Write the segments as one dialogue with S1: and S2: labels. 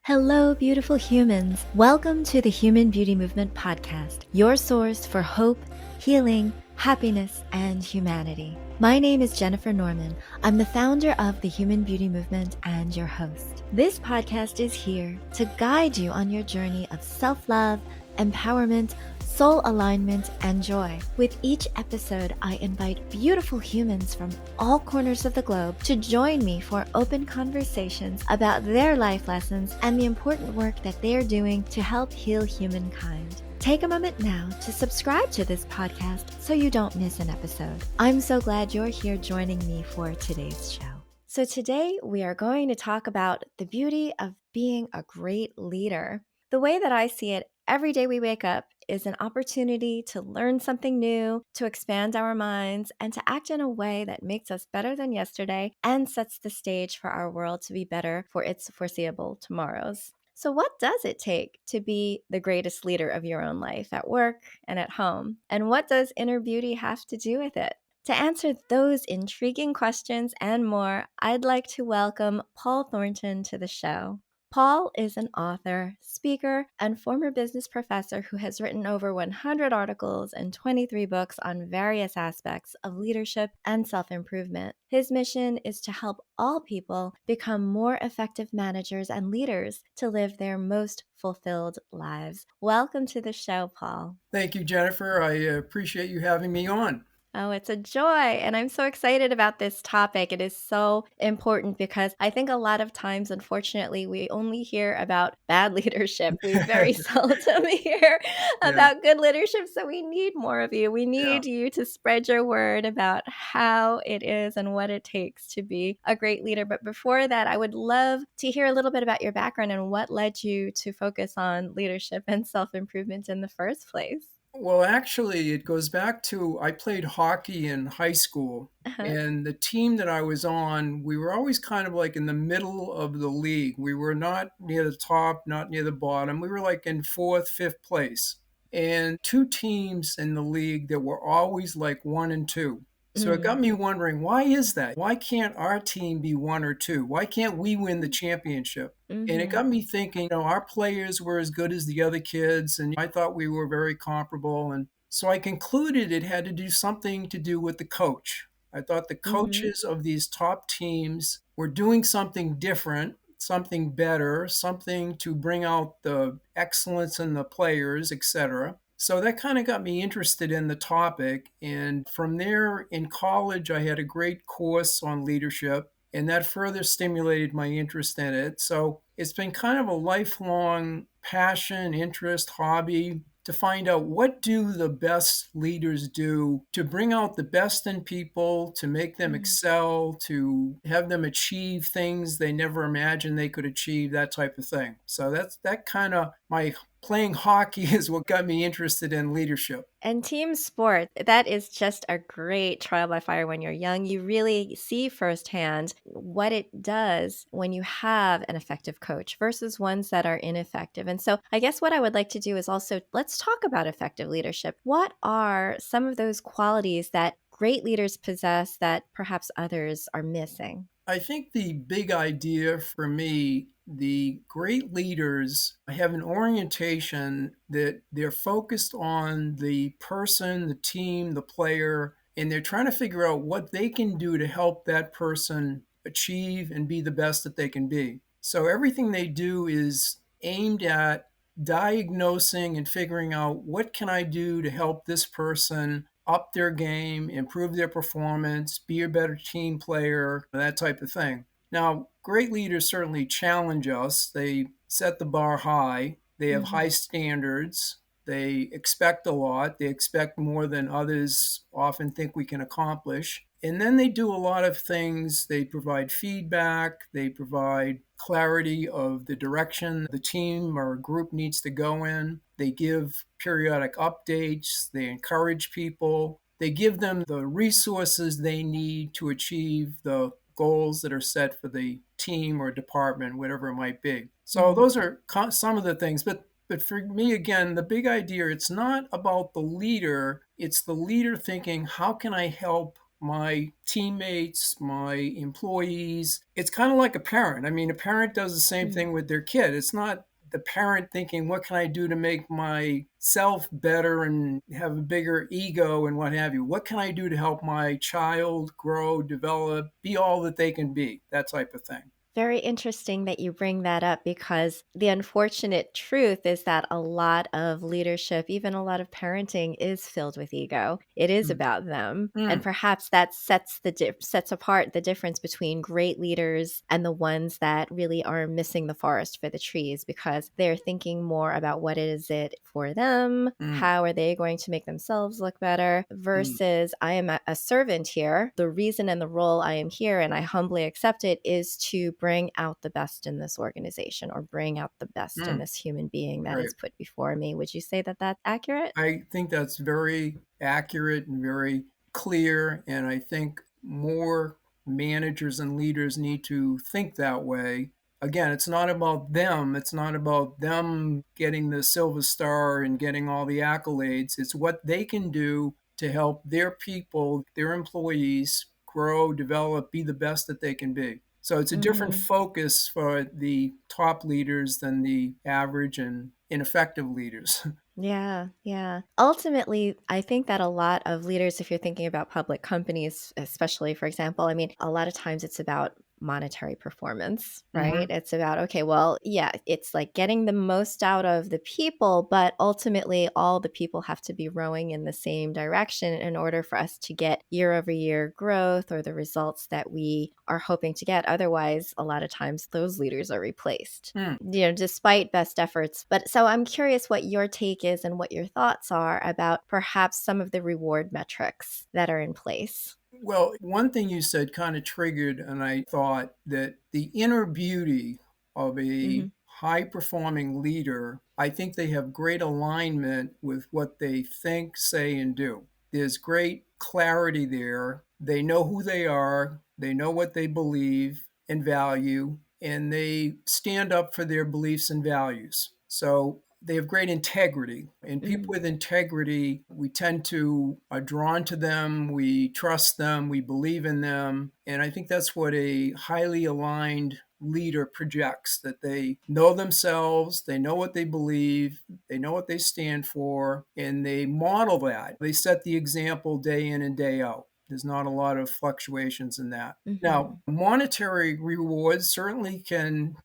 S1: Hello, beautiful humans. Welcome to the Human Beauty Movement podcast, your source for hope, healing, happiness, and humanity. My name is Jennifer Norman. I'm the founder of the Human Beauty Movement and your host. This podcast is here to guide you on your journey of self-love, empowerment, soul alignment, and joy. With each episode, I invite beautiful humans from all corners of the globe to join me for open conversations about their life lessons and the important work that they're doing to help heal humankind. Take a moment now to subscribe to this podcast so you don't miss an episode. I'm so glad you're here joining me for today's show. So today we are going to talk about the beauty of being a great leader. The way that I see it, every day we wake up is an opportunity to learn something new, to expand our minds, and to act in a way that makes us better than yesterday and sets the stage for our world to be better for its foreseeable tomorrows. So what does it take to be the greatest leader of your own life at work and at home? And what does inner beauty have to do with it? To answer those intriguing questions and more, I'd like to welcome Paul Thornton to the show. Paul is an author, speaker, and former business professor who has written over 100 articles and 23 books on various aspects of leadership and self-improvement. His mission is to help all people become more effective managers and leaders to live their most fulfilled lives. Welcome to the show, Paul.
S2: Thank you, Jennifer. I appreciate you having me on.
S1: Oh, it's a joy. And I'm so excited about this topic. It is so important because I think a lot of times, unfortunately, we only hear about bad leadership. We very seldom hear
S2: Yeah,
S1: about good leadership. So we need more of you. We
S2: yeah.
S1: need you to spread your word about how it is and what it takes to be a great leader. But before that, I would love to hear a little bit about your background and what led you to focus on leadership and self-improvement in the first place.
S2: Well, actually, it goes back to I played hockey in high school,
S1: Uh-huh.
S2: and the team that I was on, we were always kind of like in the middle of the league. We were not near the top, not near the bottom. We were like in fourth, fifth place. And two teams in the league that were always like one and two. So it got
S1: Mm.
S2: me wondering, why is that? Why can't our team be one or two? Why can't we win the championship? And it
S1: Mm-hmm.
S2: got me thinking, our players were as good as the other kids, and I thought we were very comparable. And so I concluded it had to do something to do with the coach. I thought the
S1: Mm-hmm.
S2: coaches of these top teams were doing something different, something better, something to bring out the excellence in the players, etc. So that kind of got me interested in the topic. And from there in college, I had a great course on leadership, and that further stimulated my interest in it. So it's been kind of a lifelong passion, interest, hobby to find out what do the best leaders do to bring out the best in people, to make them excel, to have them achieve things they never imagined they could achieve, that type of thing. So that's that kind of my playing hockey is what got me interested in leadership.
S1: And team sport, that is just a great trial by fire when you're young. You really see firsthand what it does when you have an effective coach versus ones that are ineffective. And so I guess what I would like to do is also let's talk about effective leadership. What are some of those qualities that great leaders possess that perhaps others are missing?
S2: I think the big idea for me, the great leaders have an orientation that they're focused on the person, the team, the player, and they're trying to figure out what they can do to help that person achieve and be the best that they can be. So everything they do is aimed at diagnosing and figuring out what can I do to help this person up their game, improve their performance, be a better team player, that type of thing. Now, great leaders certainly challenge us. They set the bar high, they have high
S1: Mhm.
S2: standards, they expect a lot, they expect more than others often think we can accomplish. And then they do a lot of things. They provide feedback, they provide clarity of the direction the team or group needs to go in. They give periodic updates, they encourage people, they give them the resources they need to achieve the goals that are set for the team or department, whatever it might be. So
S1: Mhm.
S2: those are some of the things. But for me, again, the big idea, it's not about the leader. It's the leader thinking, how can I help my teammates, my employees. It's kind of like a parent. I mean, a parent does the same
S1: Mm.
S2: thing with their kid. It's not the parent thinking, what can I do to make myself better and have a bigger ego and what have you? What can I do to help my child grow, develop, be all that they can be? That type of thing.
S1: Very interesting that you bring that up because the unfortunate truth is that a lot of leadership, even a lot of parenting, is filled with ego. It is
S2: Mm.
S1: about them, and
S2: Mm.
S1: perhaps that sets apart the difference between great leaders and the ones that really are missing the forest for the trees because they're thinking more about what is it for them,
S2: Mm.
S1: how are they going to make themselves look better,
S2: Mm.
S1: versus I am a servant here. The reason and the role I am here, and I humbly accept it, is to bring out the best in this organization or bring out the best in
S2: Mm.
S1: this human being that
S2: Right.
S1: is put before me. Would you say that that's accurate?
S2: I think that's very accurate and very clear. And I think more managers and leaders need to think that way. Again, it's not about them. It's not about them getting the silver star and getting all the accolades. It's what they can do to help their people, their employees grow, develop, be the best that they can be. So it's a different
S1: Mm-hmm.
S2: focus for the top leaders than the average and ineffective leaders.
S1: Yeah, yeah. Ultimately, I think that a lot of leaders, if you're thinking about public companies, especially, for example, I mean, a lot of times it's about monetary performance, right?
S2: Mhm.
S1: It's about, okay, well, yeah, it's like getting the most out of the people, but ultimately, all the people have to be rowing in the same direction in order for us to get year over year growth or the results that we are hoping to get. Otherwise, a lot of times those leaders are replaced,
S2: Mm.
S1: despite best efforts. But so I'm curious what your take is and what your thoughts are about perhaps some of the reward metrics that are in place.
S2: Well, one thing you said kind of triggered, and I thought that the inner beauty of a
S1: Hmm.
S2: high performing leader, I think they have great alignment with what they think, say, and do. There's great clarity there. They know who they are, they know what they believe and value, and they stand up for their beliefs and values. So they have great integrity. And people
S1: Mm,
S2: with integrity, we tend to are drawn to them, we trust them, we believe in them. And I think that's what a highly aligned leader projects, that they know themselves, they know what they believe, they know what they stand for, and they model that. They set the example day in and day out. There's not a lot of fluctuations in that. Now,
S1: mhm,
S2: monetary rewards certainly can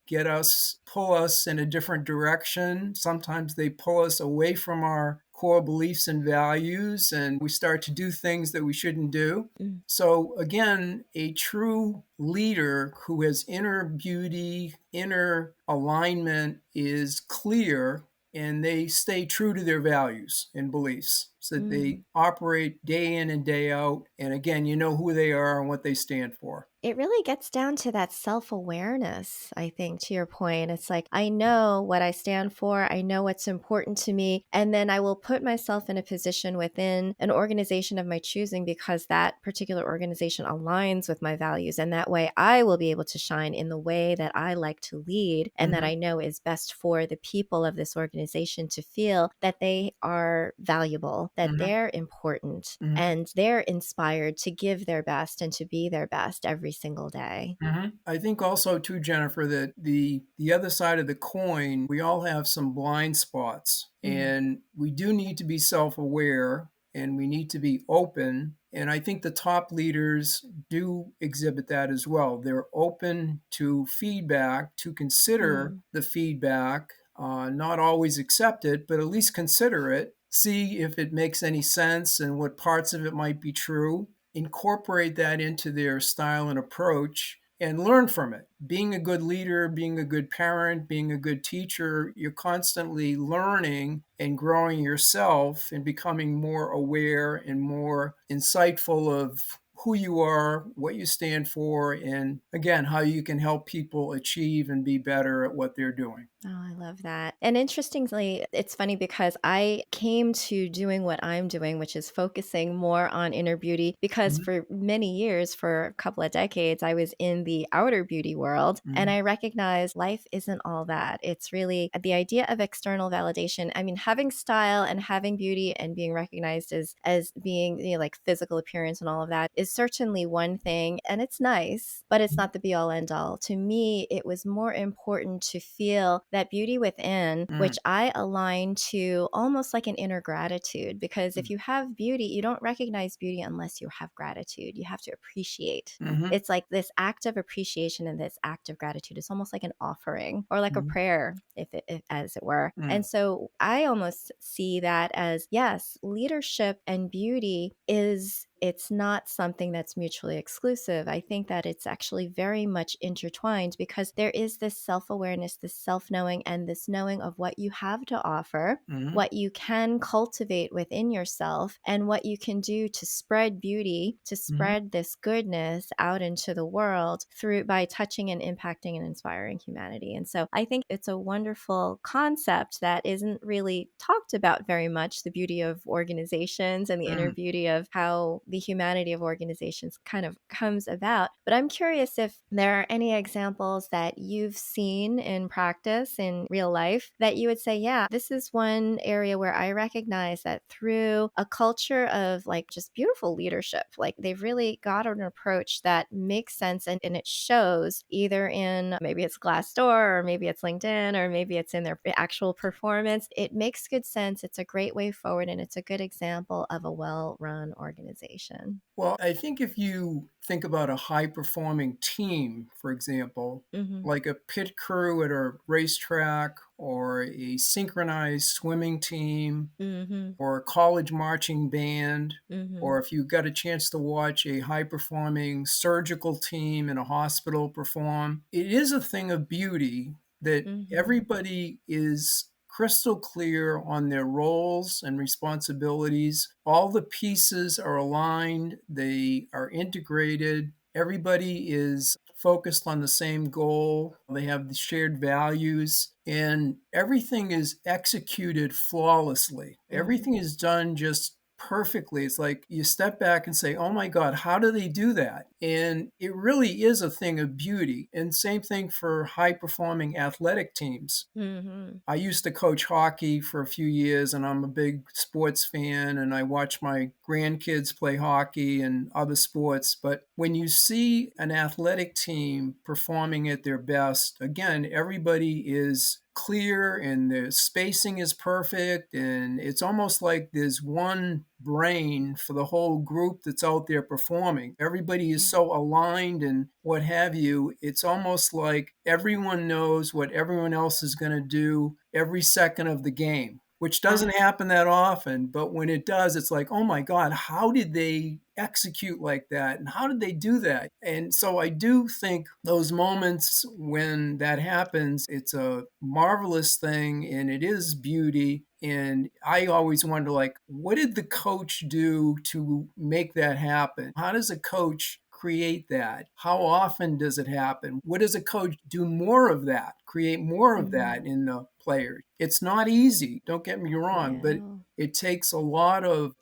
S2: pull us in a different direction. Sometimes they pull us away from our core beliefs and values, and we start to do things that we shouldn't do.
S1: mm,
S2: So, again, a true leader who has inner beauty, inner alignment is clear, and they stay true to their values and beliefs. So that they
S1: mm.
S2: operate day in and day out. And again, you know who they are and what they stand for.
S1: It really gets down to that self-awareness, I think, to your point. It's like, I know what I stand for, I know what's important to me, and then I will put myself in a position within an organization of my choosing because that particular organization aligns with my values. And that way I will be able to shine in the way that I like to lead and that I
S2: Mhm.
S1: know is best for the people of this organization to feel that they are valuable, that
S2: Mhm.
S1: they're important,
S2: Mhm.
S1: and they're inspired to give their best and to be their best every single day.
S2: Mhm. I think also too, Jennifer, that the other side of the coin, we all have some blind spots,
S1: Mm,
S2: and we do need to be self-aware, and we need to be open. And I think the top leaders do exhibit that as well. They're open to feedback, to consider
S1: mm,
S2: the feedback, not always accept it, but at least consider it, see if it makes any sense and what parts of it might be true, incorporate that into their style and approach, and learn from it. Being a good leader, being a good parent, being a good teacher, you're constantly learning and growing yourself and becoming more aware and more insightful of who you are, what you stand for, and again, how you can help people achieve and be better at what they're doing.
S1: Oh, I love that. And interestingly, it's funny because I came to doing what I'm doing, which is focusing more on inner beauty, because
S2: Mhm.
S1: for many years, for a couple of decades, I was in the outer beauty world. And
S2: Mhm.
S1: I recognized life isn't all that. It's really the idea of external validation. I mean, having style and having beauty and being recognized as being, like physical appearance and all of that is certainly one thing, and it's nice, but it's not the be all end all. To me, it was more important to feel that beauty within,
S2: Mm,
S1: which I align to almost like an inner gratitude. Because if
S2: mm,
S1: you have beauty, you don't recognize beauty unless you have gratitude. You have to appreciate.
S2: mhm,
S1: It's like this act of appreciation and this act of gratitude. It's almost like an offering or like a
S2: mhm,
S1: prayer, if as it were.
S2: mm,
S1: And so I almost see that as, yes, leadership and beauty is, it's not something that's mutually exclusive. I think that it's actually very much intertwined because there is this self-awareness, this self-knowing, and this knowing of what you have to offer,
S2: mhm,
S1: what you can cultivate within yourself, and what you can do to spread beauty, to
S2: mhm.
S1: spread this goodness out into the world through by touching and impacting and inspiring humanity. And so I think it's a wonderful concept that isn't really talked about very much, the beauty of organizations and the inner
S2: Mm.
S1: beauty of how the humanity of organizations kind of comes about. But I'm curious if there are any examples that you've seen in practice in real life that you would say, yeah, this is one area where I recognize that through a culture of like just beautiful leadership, like they've really got an approach that makes sense and it shows either in maybe it's Glassdoor or maybe it's LinkedIn or maybe it's in their actual performance. It makes good sense. It's a great way forward and it's a good example of a well-run organization.
S2: Well, I think if you think about a high performing team, for example,
S1: Mhm.
S2: like a pit crew at a racetrack or a synchronized swimming team
S1: Mhm.
S2: or a college marching band,
S1: Mhm.
S2: or if you got a chance to watch a high performing surgical team in a hospital perform, it is a thing of beauty that
S1: Mhm.
S2: everybody is crystal clear on their roles and responsibilities. All the pieces are aligned, they are integrated. Everybody is focused on the same goal. They have the shared values, and everything is executed flawlessly.
S1: Mhm.
S2: Everything is done just perfectly. It's like you step back and say, oh my God, how do they do that? And it really is a thing of beauty. And same thing for high performing athletic teams.
S1: Mhm.
S2: I used to coach hockey for a few years, and I'm a big sports fan, and I watch my grandkids play hockey and other sports. But when you see an athletic team performing at their best, again, everybody is clear and the spacing is perfect, and it's almost like there's one brain for the whole group that's out there performing. Everybody is
S1: Yeah.
S2: so aligned and what have you. It's almost like everyone knows what everyone else is going to do every second of the game, which doesn't
S1: Ah,
S2: happen that often. But when it does, it's like, oh my God, how did they execute like that? And how did they do that? And so I do think those moments when that happens, it's a marvelous thing and it is beauty. And I always wonder, like, what did the coach do to make that happen? How does a coach create that? How often does it happen? What does a coach do more of that? Create more of
S1: mhm.
S2: that in the players? It's not easy, don't get me wrong, but
S1: No.
S2: it takes a lot of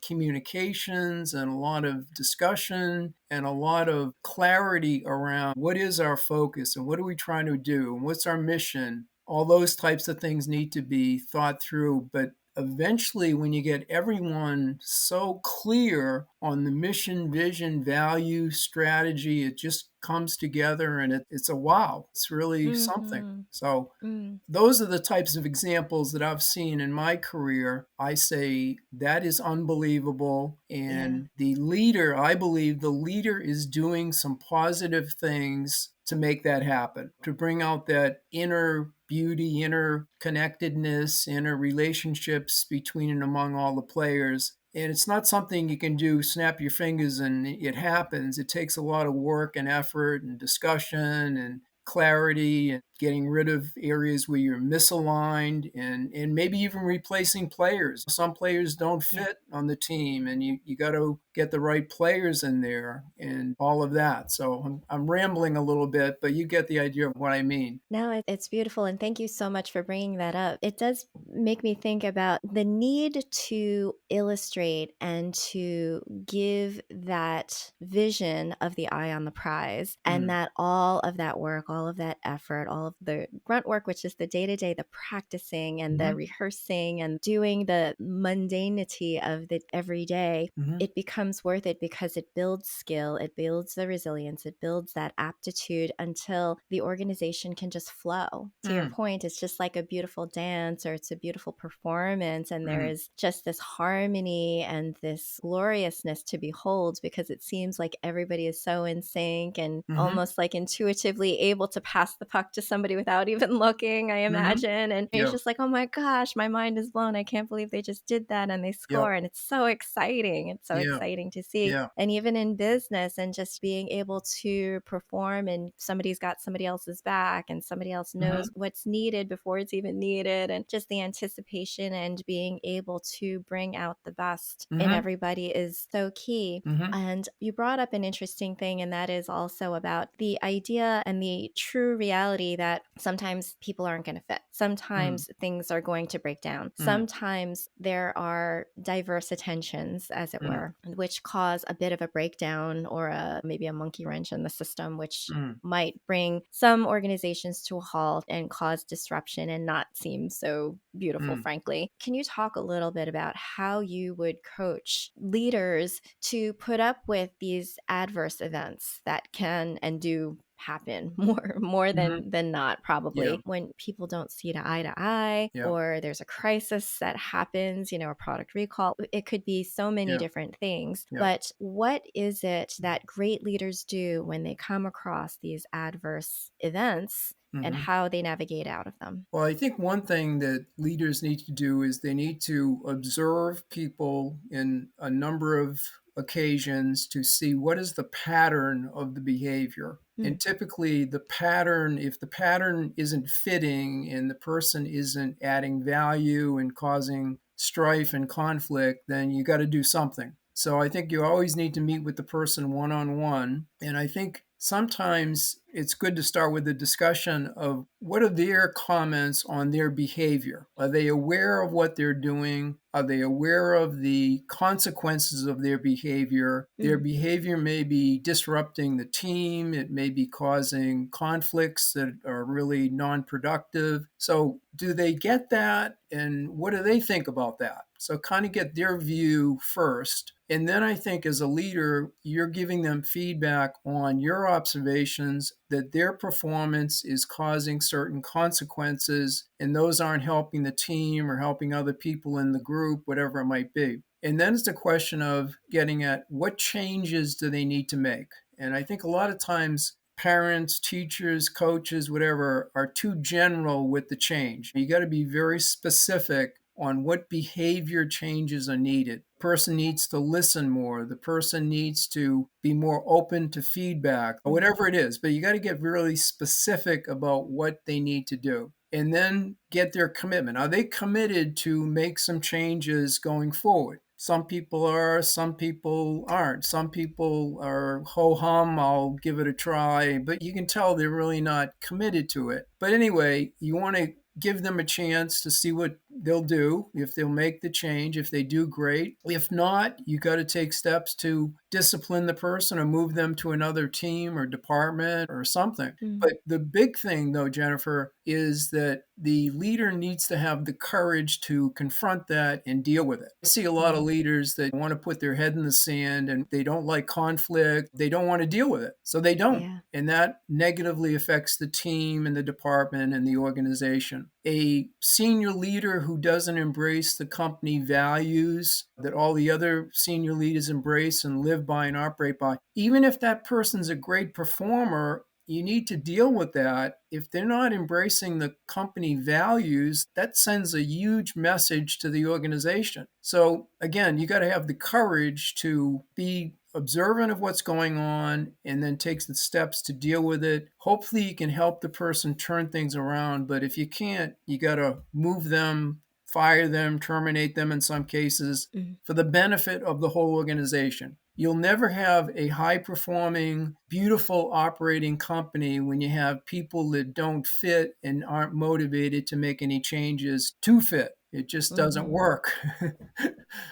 S2: communications and a lot of discussion and a lot of clarity around what is our focus and what are we trying to do and what's our mission. All those types of things need to be thought through, but eventually when you get everyone so clear on the mission, vision, value, strategy, it just comes together and it's a wow. It's really something.
S1: Mhm.
S2: So
S1: Mm.
S2: those are the types of examples that I've seen in my career. I say that is unbelievable.
S1: Yeah.
S2: And the leader, I believe the leader is doing some positive things to make that happen, to bring out that inner beauty, inner connectedness, inner relationships between and among all the players. And it's not something you can do, snap your fingers and it happens. It takes a lot of work and effort and discussion and clarity and getting rid of areas where you're misaligned and maybe even replacing players. Some players don't
S1: Yeah.
S2: fit on the team and you got to get the right players in there and all of that. So I'm rambling a little bit, but you get the idea of what I mean.
S1: No, it's beautiful. And thank you so much for bringing that up. It does make me think about the need to illustrate and to give that vision of the eye on the prize, and
S2: Mm,
S1: that all of that work, all of that effort, all all of the grunt work, which is the day to day, the practicing and the
S2: Mhm.
S1: rehearsing and doing the mundanity of the everyday,
S2: Mhm.
S1: it becomes worth it because it builds skill, it builds the resilience, it builds that aptitude until the organization can just flow. To your
S2: Mm.
S1: point, it's just like a beautiful dance or it's a beautiful performance, and there
S2: Mm.
S1: is just this harmony and this gloriousness to behold because it seems like everybody is so in sync and
S2: Mhm.
S1: almost like intuitively able to pass the puck to somebody without even looking, I
S2: Mhm.
S1: imagine. And you're
S2: Yep.
S1: just like, oh my gosh, my mind is blown. I can't believe they just did that and they
S2: Yep.
S1: score. And it's so exciting. It's so
S2: Yeah.
S1: exciting to see.
S2: Yeah.
S1: And even in business and just being able to perform and somebody's got somebody else's back and somebody else knows
S2: Mhm.
S1: what's needed before it's even needed. And just the anticipation and being able to bring out the best in
S2: Mhm.
S1: everybody is so key.
S2: Mhm.
S1: And you brought up an interesting thing, and that is also about the idea and the true reality that sometimes people aren't going to fit.
S2: Mm.
S1: Sometimes things are going to break down.
S2: Mm.
S1: Sometimes there are diverse attentions, as it
S2: Mm.
S1: were, which cause a bit of a breakdown or maybe a monkey wrench in the system, which
S2: Mm.
S1: might bring some organizations to a halt and cause disruption and not seem so beautiful,
S2: Mm.
S1: frankly. Can you talk a little bit about how you would coach leaders to put up with these adverse events that can and do happen more
S2: Mhm.
S1: than not,
S2: Yeah.
S1: probably, when people don't see eye to eye
S2: Yeah.
S1: or there's a crisis that happens, a product recall. It could be so many
S2: Yeah.
S1: different things.
S2: Yeah.
S1: But what is it that great leaders do when they come across these adverse events and
S2: Mhm.
S1: how they navigate out of them?
S2: Well, I think one thing that leaders need to do is they need to observe people in a number of occasions to see what is the pattern of the behavior. And
S1: Mm,
S2: typically, the pattern, if the pattern isn't fitting and the person isn't adding value and causing strife and conflict, then you got to do something. So I think you always need to meet with the person one on one. And I think sometimes it's good to start with a discussion of what are their comments on their behavior. Are they aware of what they're doing? Are they aware of the consequences of their behavior? Their
S1: mm,
S2: behavior may be disrupting the team, it may be causing conflicts that are really non productive. So, do they get that? And what do they think about that? So, kind of get their view first. And then I think as a leader, you're giving them feedback on your observations that their performance is causing certain consequences, and those aren't helping the team or helping other people in the group, whatever it might be. And then it's the question of getting at what changes do they need to make. And I think a lot of times parents, teachers, coaches, whatever, are too general with the change. You got to be very specific on what behavior changes are needed. The person needs to listen more. The person needs to be more open to feedback, or
S1: mm,
S2: whatever it is. But you got to get really specific about what they need to do and then get their commitment. Are they committed to make some changes going forward? Some people are, some people aren't. Some people are ho hum, I'll give it a try, but you can tell they're really not committed to it. But anyway, you want to give them a chance to see what they'll do, if they'll make the change. If they do, great. If not, you got to take steps to discipline the person or move them to another team or department or something.
S1: mm,
S2: But the big thing, though, Jennifer, is that the leader needs to have the courage to confront that and deal with it. I see a lot of
S1: mm.
S2: leaders that want to put their head in the sand and they don't like conflict. They don't want to deal with it. So they don't.
S1: Yeah.
S2: And that negatively affects the team and the department and the organization. A senior leader who doesn't embrace the company values that all the other senior leaders embrace and live by and operate by, even if that person's a great performer, you need to deal with that. If they're not embracing the company values, that sends a huge message to the organization. So, again, you got to have the courage to be observant of what's going on and then takes the steps to deal with it. Hopefully, you can help the person turn things around. But if you can't, you got to move them, fire them, terminate them in some cases
S1: Mm,
S2: for the benefit of the whole organization. You'll never have a high performing, beautiful operating company when you have people that don't fit and aren't motivated to make any changes to fit. It just doesn't
S1: mhm.
S2: work,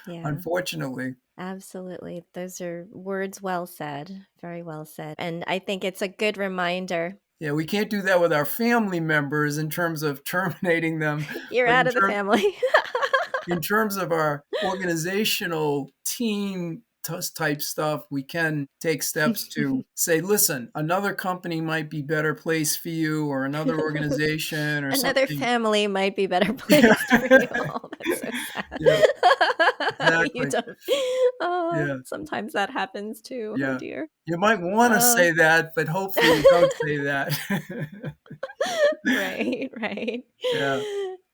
S1: Yeah.
S2: unfortunately.
S1: Absolutely. Those are words well said, very well said. And I think it's a good reminder
S2: Yeah, we can't do that with our family members in terms of terminating them,
S1: You're
S2: but
S1: out of the family.
S2: in terms of our organizational team type stuff, we can take steps to say, listen, another company might be better place for you, or another organization or
S1: Another
S2: something.
S1: family might be better
S2: Yeah.
S1: placed for you. Oh, that's so sad.
S2: Yeah,
S1: You
S2: exactly.
S1: don't oh,
S2: Yeah,
S1: sometimes that happens too. Oh,
S2: yeah.
S1: dear.
S2: You might wanna
S1: Oh.
S2: say that, but hopefully you don't say that.
S1: Right, right.
S2: Yeah.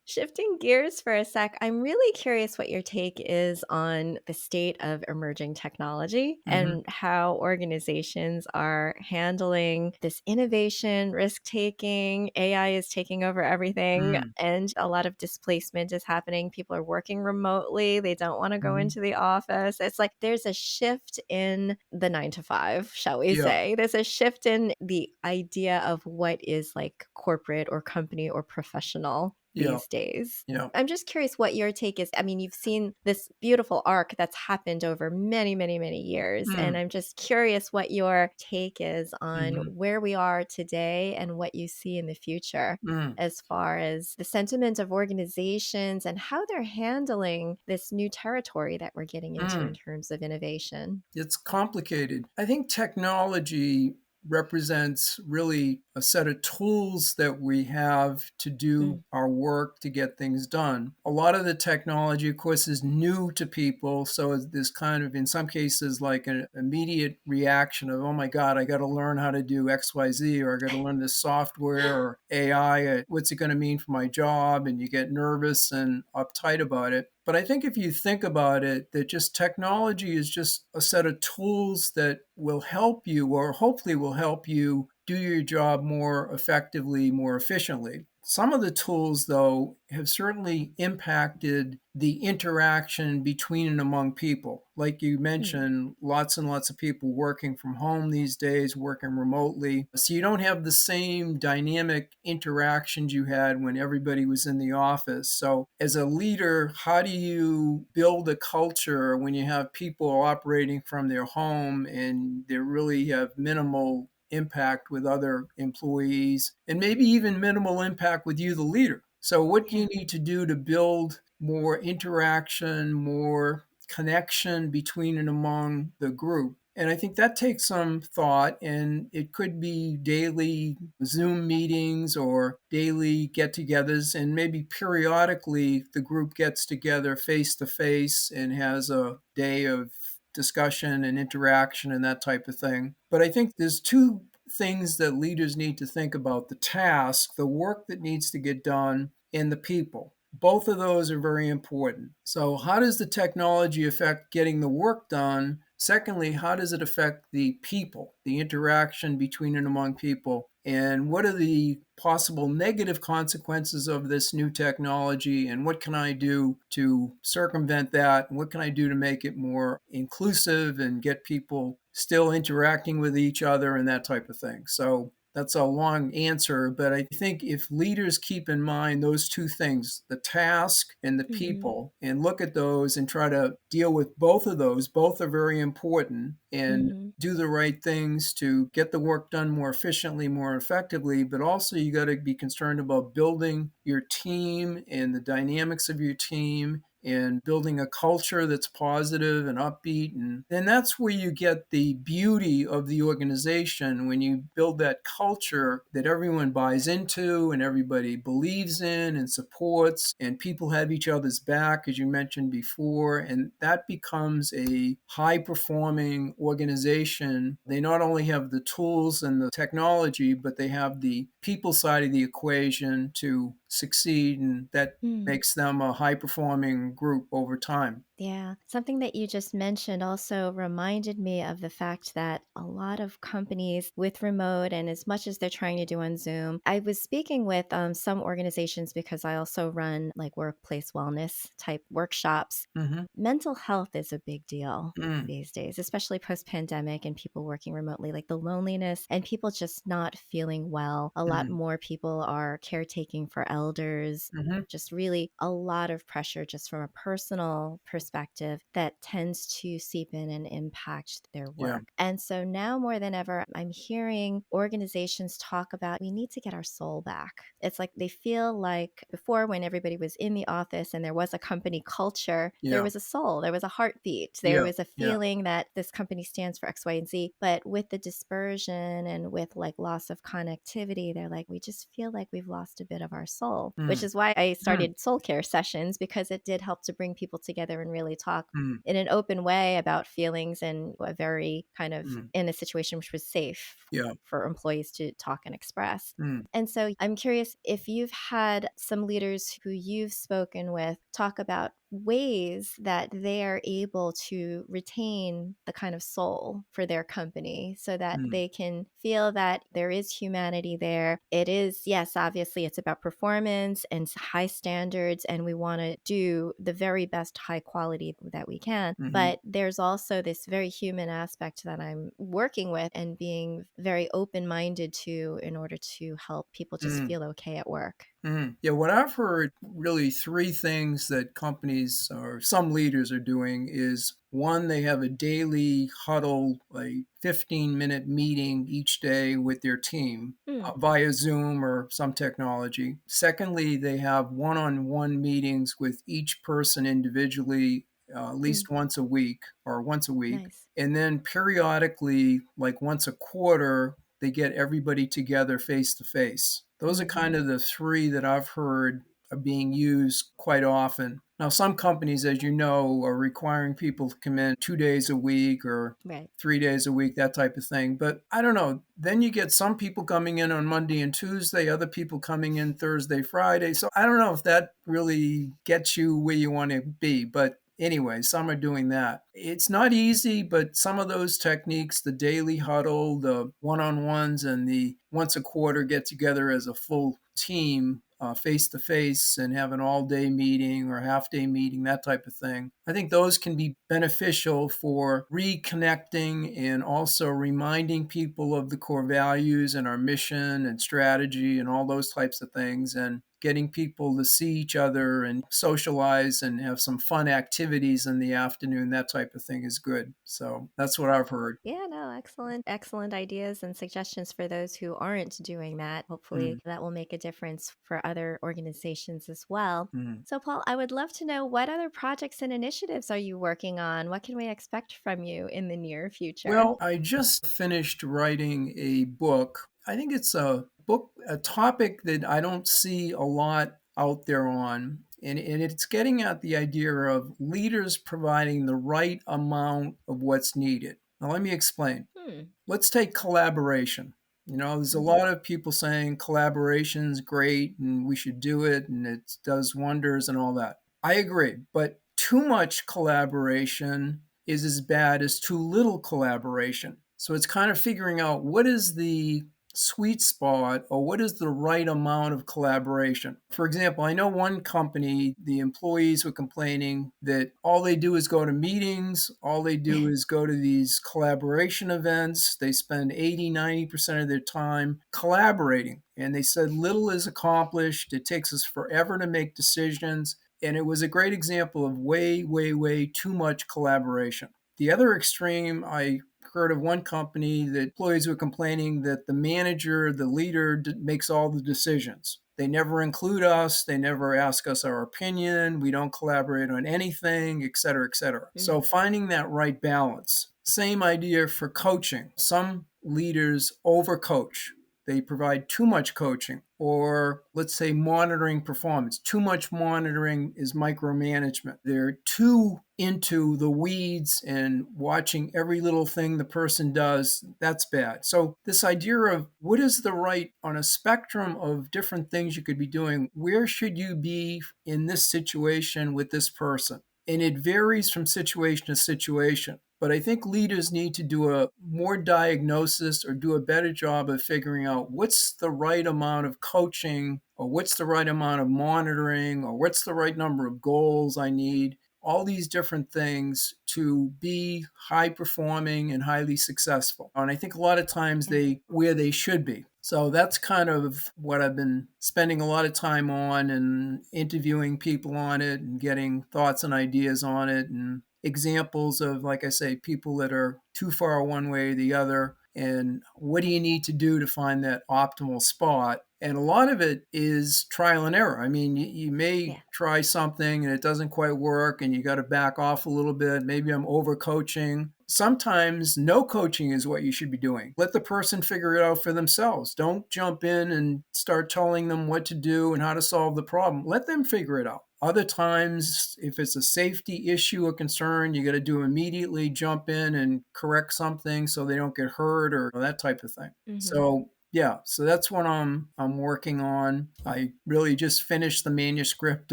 S1: Shifting gears for a sec, I'm really curious what your take is on the state of emerging technology
S2: Mhm.
S1: and how organizations are handling this innovation, risk taking. AI is taking over everything,
S2: Mm.
S1: and a lot of displacement is happening. People are working remotely, they don't want to go
S2: Mhm.
S1: into the office. It's like there's a shift in the 9 to 5, shall we
S2: Yeah,
S1: say. There's a shift in the idea of what is like corporate or company or professional
S2: yeah,
S1: these days.
S2: yeah.
S1: I'm just curious what your take is. I mean, you've seen this beautiful arc that's happened over many, many, many years. And
S2: Mm.
S1: I'm just curious what your take is on
S2: Mhm.
S1: where we are today and what you see in the future
S2: Mm.
S1: as far as the sentiment of organizations and how they're handling this new territory that we're getting into in
S2: Mm.
S1: terms of innovation.
S2: It's complicated. I think technology represents really a set of tools that we have to do
S1: Mm,
S2: our work to get things done. A lot of the technology, of course, is new to people. So it's this kind of, in some cases, like an immediate reaction of, oh my God, I got to learn how to do XYZ, or I got to learn this software or AI. What's it going to mean for my job? And you get nervous and uptight about it. But I think if you think about it, that just technology is just a set of tools that will help you, or hopefully will help you do your job more effectively, more efficiently. Some of the tools, though, have certainly impacted the interaction between and among people. Like you
S1: mm,
S2: mentioned, lots and lots of people working from home these days, working remotely. So you don't have the same dynamic interactions you had when everybody was in the office. So, as a leader, how do you build a culture when you have people operating from their home and they really have minimal impact with other employees, and maybe even minimal impact with you, the leader? So, what do you
S1: yeah.
S2: need to do to build more interaction, more connection between and among the group? And I think that takes some thought, and it could be daily Zoom meetings or daily get togethers, and maybe periodically the group gets together face to face and has a day of discussion and interaction and that type of thing. But I think there's two things that leaders need to think about: the task, the work that needs to get done, and the people. Both of those are very important. So, how does the technology affect getting the work done? Secondly, how does it affect the people, the interaction between and among people? And what are the possible negative consequences of this new technology? And what can I do to circumvent that? And what can I do to make it more inclusive and get people still interacting with each other and that type of thing? So, that's a long answer, but I think if leaders keep in mind those two things, the task and the
S1: Hmm.
S2: people, and look at those and try to deal with both of those, both are very important, and
S1: Hmm.
S2: do the right things to get the work done more efficiently, more effectively. But also, you got to be concerned about building your team and the dynamics of your team, and building a culture that's positive and upbeat. And then that's where you get the beauty of the organization, when you build that culture that everyone buys into and everybody believes in and supports, and people have each other's back, as you mentioned before. And that becomes a high performing organization. They not only have the tools and the technology, but they have the people side of the equation to succeed. And that makes them a high performing group over time.
S1: Yeah. Something that you just mentioned also reminded me of the fact that a lot of companies with remote and as much as they're trying to do on Zoom, I was speaking with some organizations because I also run like workplace wellness type workshops.
S2: Hmm.
S1: Mental health is a big deal
S2: Mm.
S1: these days, especially post pandemic and people working remotely, like the loneliness and people just not feeling well. A lot
S2: Mm.
S1: more people are caretaking for elders,
S2: Hmm.
S1: just really a lot of pressure just from a personal perspective perspective that tends to seep in and impact their
S2: Yeah.
S1: work. And so now more than ever, I'm hearing organizations talk about we need to get our soul back. It's like they feel like before, when everybody was in the office and there was a company culture, there
S2: Yeah.
S1: was a soul, there was a heartbeat, there
S2: Yeah.
S1: was a
S2: Yeah.
S1: feeling that this company stands for X, Y, and Z. But with the dispersion and with like loss of connectivity, they're like, we just feel like we've lost a bit of our soul, which
S2: Mm.
S1: is why I
S2: Mm.
S1: started soul care sessions, because it did help to bring people together and really talk
S2: Mm.
S1: in an open way about feelings, and a very kind of
S2: Mm.
S1: in a situation which was safe
S2: Yeah.
S1: for employees to talk and express.
S2: Mm.
S1: And so I'm curious if you've had some leaders who you've spoken with talk about ways that they are able to retain the kind of soul for their company so that
S2: Mm.
S1: they can feel that there is humanity there. It is, yes, obviously it's about performance and high standards, and we want to do the very best high quality that we can.
S2: Mhm.
S1: But there's also this very human aspect that I'm working with and being very open minded to in order to help people just
S2: Mm.
S1: feel okay at work.
S2: Mhm. Yeah, what I've heard, really three things that companies or some leaders are doing is, one, they have a daily huddle, a 15-minute meeting each day with their team
S1: Mm,
S2: via Zoom or some technology. Secondly, they have one-on-one meetings with each person individually, at
S1: mm,
S2: least once a week or once a week.
S1: nice.
S2: And then periodically, like once a quarter, they get everybody together face to face. Those are kind
S1: Hmm.
S2: of the three that I've heard are being used quite often. Now, some companies, as you know, are requiring people to come in 2 days a week or
S1: Right.
S2: 3 days a week, that type of thing. But I don't know. Then you get some people coming in on Monday and Tuesday, other people coming in Thursday, Friday. So I don't know if that really gets you where you want to be. But anyway, some are doing that. It's not easy, but some of those techniques, the daily huddle, the one on ones, and the once a quarter get together as a full team, face to face, and have an all day meeting or half day meeting, that type of thing. I think those can be beneficial for reconnecting and also reminding people of the core values and our mission and strategy and all those types of things, and getting people to see each other and socialize and have some fun activities in the afternoon, that type of thing is good. So that's what I've heard.
S1: Yeah, no, excellent, excellent ideas and suggestions for those who aren't doing that.
S2: Mm,
S1: Hopefully, that will make a difference for other organizations as well.
S2: mm.
S1: So, Paul, I would love to know, what other projects and initiatives are you working on? What can we expect from you in the near future?
S2: Well, I just finished writing a book. I think it's a book, a topic that I don't see a lot out there on. And it's getting at the idea of leaders providing the right amount of what's needed. Now, let me explain.
S1: Hmm.
S2: Let's take collaboration. You know, there's a
S1: Hmm.
S2: lot of people saying collaboration's great and we should do it and it does wonders and all that. I agree, but too much collaboration is as bad as too little collaboration. So it's kind of figuring out what is the sweet spot or what is the right amount of collaboration. For example, I know one company, the employees were complaining that all they do is go to meetings, all they do is go to these collaboration events. They spend 80-90% of their time collaborating. And they said little is accomplished. It takes us forever to make decisions. And it was a great example of way, way, way too much collaboration. The other extreme, I heard of one company that employees were complaining that the manager, the leader, makes all the decisions. They never include us. They never ask us our opinion. We don't collaborate on anything, et cetera, et cetera. So
S1: Mm.
S2: finding that right balance. Same idea for coaching. Some leaders overcoach. They provide too much coaching, or let's say monitoring performance. Too much monitoring is micromanagement. They're too into the weeds and watching every little thing the person does. That's bad. So this idea of what is the right on a spectrum of different things you could be doing, where should you be in this situation with this person? And it varies from situation to situation. But I think leaders need to do a more diagnosis or do a better job of figuring out what's the right amount of coaching or what's the right amount of monitoring or what's the right number of goals I need. all these different things to be high performing and highly successful. And I think a lot of times
S1: Yeah.
S2: where they should be. So that's kind of what I've been spending a lot of time on and interviewing people on it and getting thoughts and ideas on it and examples of, like I say, people that are too far one way or the other. And what do you need to do to find that optimal spot? And a lot of it is trial and error. I mean, you may
S1: Yeah.
S2: try something and it doesn't quite work and you got to back off a little bit. Maybe I'm over coaching. Sometimes no coaching is what you should be doing. Let the person figure it out for themselves. Don't jump in and start telling them what to do and how to solve the problem. Let them figure it out. Other times, if it's a safety issue or concern, you got to do immediately jump in and correct something so they don't get hurt or that type of thing.
S1: Mm-hmm.
S2: So yeah, so that's what I'm working on. I really just finished the manuscript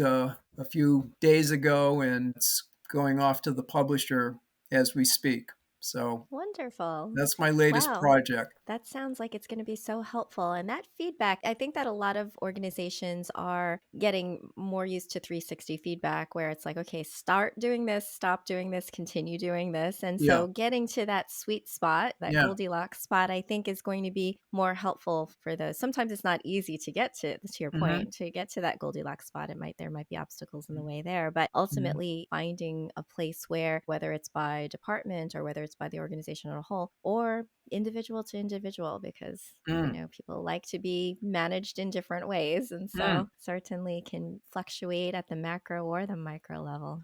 S2: a few days ago, and it's going off to the publisher as we speak. So
S1: Wonderful.
S2: that's my latest
S1: Wow.
S2: project.
S1: That sounds like it's going to be so helpful. And that feedback, I think that a lot of organizations are getting more used to 360 feedback, where it's like, okay, start doing this, stop doing this, continue doing this. And
S2: Yeah,
S1: so getting to that sweet spot, that
S2: yeah,
S1: Goldilocks spot, I think is going to be more helpful for those. Sometimes it's not easy to get to your
S2: hmm,
S1: point, to get to that Goldilocks spot. There might be obstacles in the way there, but ultimately finding a place where, whether it's by department or whether it's by the organization as a whole, or individual to individual, because
S2: mm,
S1: people like to be managed in different ways, and
S2: mm.
S1: so certainly can fluctuate at the macro or the micro level.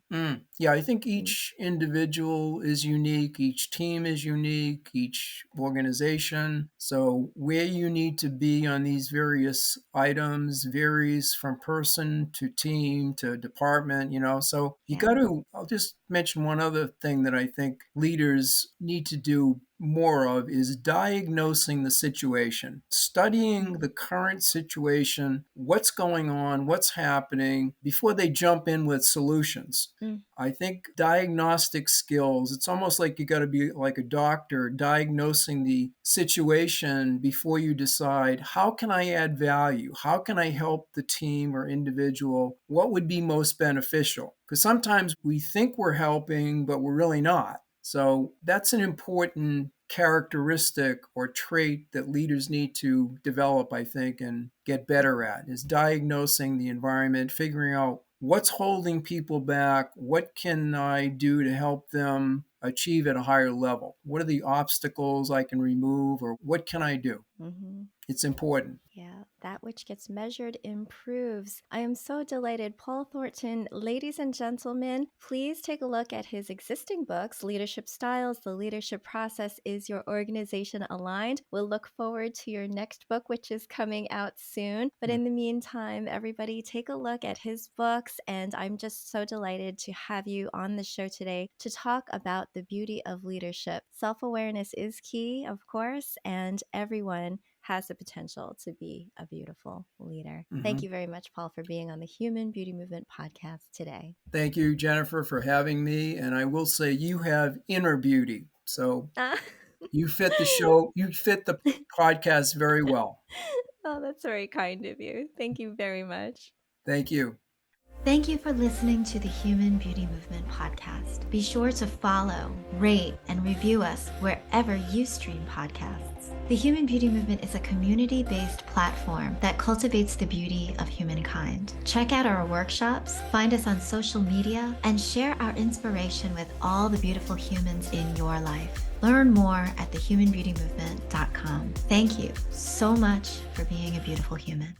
S2: Yeah, I think
S1: Mm.
S2: each individual is unique, each team is unique, each organization. So, where you need to be on these various items varies from person to team to department. So, you
S1: Yeah.
S2: got to, I'll just mention one other thing that I think leaders need to do more of is diagnosing the situation, studying
S1: Mm.
S2: the current situation, what's going on, what's happening before they jump in with solutions.
S1: Mm.
S2: I think diagnostic skills, it's almost like you got to be like a doctor diagnosing the situation before you decide, how can I add value? How can I help the team or individual? What would be most beneficial? Because sometimes we think we're helping, but we're really not. So that's an important characteristic or trait that leaders need to develop, I think, and get better at, is diagnosing the environment, figuring out what's holding people back, what can I do to help them achieve at a higher level? What are the obstacles I can remove, or what can I do?
S1: Mm-hmm.
S2: It's important.
S1: Yeah, that which gets measured improves. I am so delighted. Paul Thornton, ladies and gentlemen, please take a look at his existing books, Leadership Styles, The Leadership Process, Is Your Organization Aligned? We'll look forward to your next book, which is coming out soon. But in the meantime, everybody take a look at his books. And I'm just so delighted to have you on the show today to talk about the beauty of leadership. Self-awareness is key, of course, and everyone has the potential to be a beautiful leader. Thank
S2: Mhm.
S1: you very much, Paul, for being on the Human Beauty Movement podcast today.
S2: Thank you, Jennifer, for having me. And I will say you have inner beauty. So
S1: Ah.
S2: you fit the show, you fit the podcast very well.
S1: Oh, that's very kind of you. Thank you very much.
S2: Thank you.
S1: Thank you for listening to the Human Beauty Movement podcast. Be sure to follow, rate, and review us wherever you stream podcasts. The Human Beauty Movement is a community-based platform that cultivates the beauty of humankind. Check out our workshops, find us on social media, and share our inspiration with all the beautiful humans in your life. Learn more at thehumanbeautymovement.com. Thank you so much for being a beautiful human.